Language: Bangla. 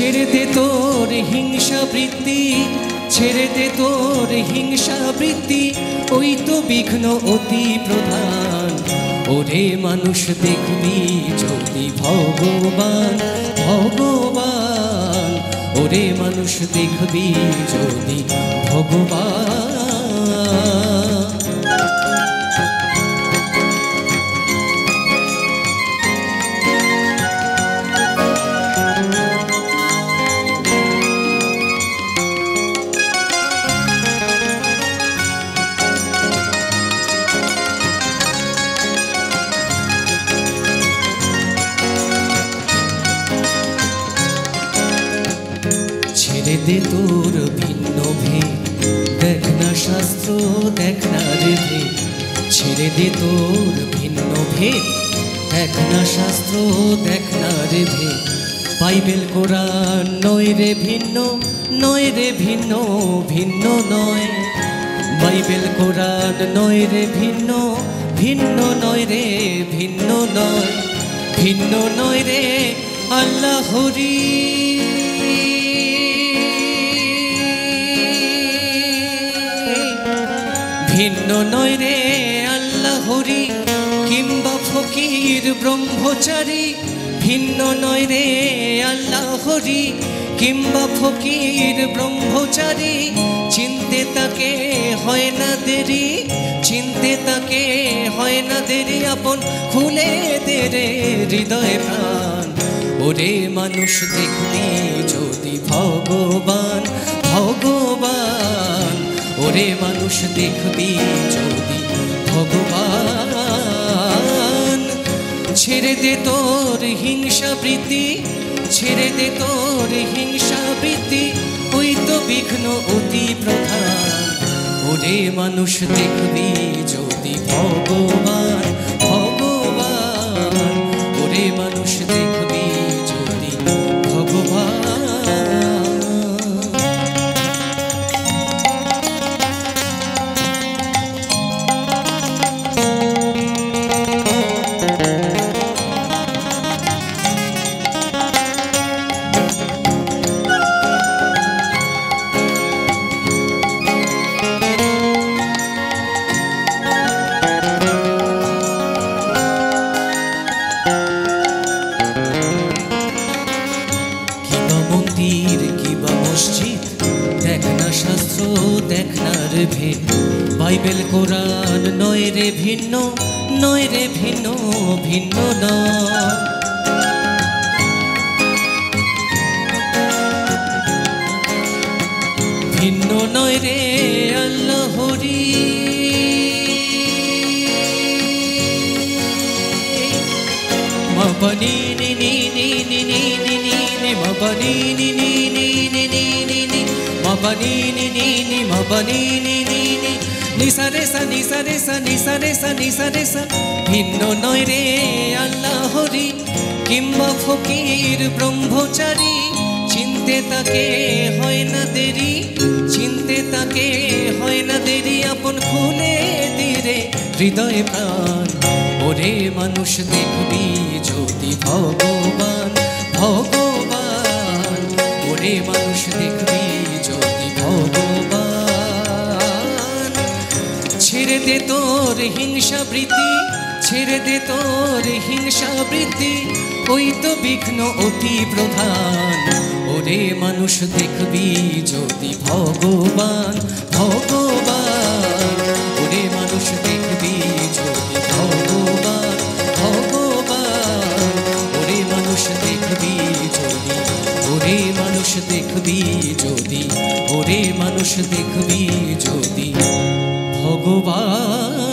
ছেড়ে দে তোর হিংসা বৃত্তি, ছেড়ে দে তোর হিংসা বৃত্তি, ওই তো বিঘ্ন অতি প্রধান। ওরে মানুষ দেখবি যদি ভগবান, ভগবান, ওরে মানুষ দেখবি যদি ভগবান। ছেড়ে দে তোর ভিন্ন ভেদ, দেখ না শাস্ত্র দেখ না রে ভেদ। ছেড়ে দে তোর ভিন্ন ভেদ, দেখ না শাস্ত্র দেখ না রে ভেদ। বাইবেল কোরআন নয় রে ভিন্ন, নয় রে ভিন্ন, ভিন্ন নয়। বাইবেল কোরআন নয় রে ভিন্ন, ভিন্ন নয় রে, ভিন্ন নয়, ভিন্ন নয় রে আল্লাহরি। ভিন্ন নয় রে আল্লাহরি কিংবা ফকির ব্রহ্মচারী। ভিন্ন নয় রে আল্লাহরি কিংবা ফকির ব্রহ্মচারী। চিনতে তাকে হয় না দেরি, চিনতে তাকে হয় না দেরি। আপন খুলে দে রে হৃদয় প্রাণ। ওরে মানুষ দেখবি যদি ভগবান, ভগবান, ওরে মানুষ দেখবি যদি ভগবান। ছেড়ে দে তোর হিংসা বৃত্তি, ছেড়ে দে তোর হিংসা বৃত্তি, ওই তো বিঘ্ন অতি প্রধান। ওরে মানুষ দেখবি যদি ভগবান, ভগবান, ওরে মানুষ দেখবি যদি ভগবান। মন্দির কিবা মসজিদ, দেখ না শাস্ত্র দেখ না রে ভেদ। বাইবেল কোরআন নয় রে ভিন্ন, নয় রে ভিন্ন, ভিন্ন নয়। ভিন্ন নয় রে আল্লাহরি। মাবানি নি নি নি নি নি নি নি, মাবানি নি নি নি নি নি নি নি, মাবানি নি নি নি, মাবানি নি নি নি, নিসা রে সা, নিসা রে সা, নিসা রে সা, নিসা রে সা। ভিন্ন নয় রে আল্লাহরি কিংবা ফকির ব্রহ্মচারী। চিনতে তাকে হয় না দেরি, চিনতে তাকে হয় না দেরি। আপন খুলে দে রে হৃদয় প্রাণ। ওরে মানুষ দেখবি যদি ভগবান, ভগবান, ওরে মানুষ দেখবি যদি ভগবান। ছেড়ে দে তোর হিংসা বৃত্তি, ছেড়ে দে তোর হিংসা বৃত্তি, ওই তো বিঘ্ন অতি প্রধান। ওরে মানুষ দেখবি যদি ভগবান, ভগবান, ওরে মানুষ দেখবি যদি ভগবান, ভগবান, ওরে মানুষ দেখবি যদি, ওরে মানুষ দেখবি যদি, ওরে মানুষ দেখবি যদি ভগবান।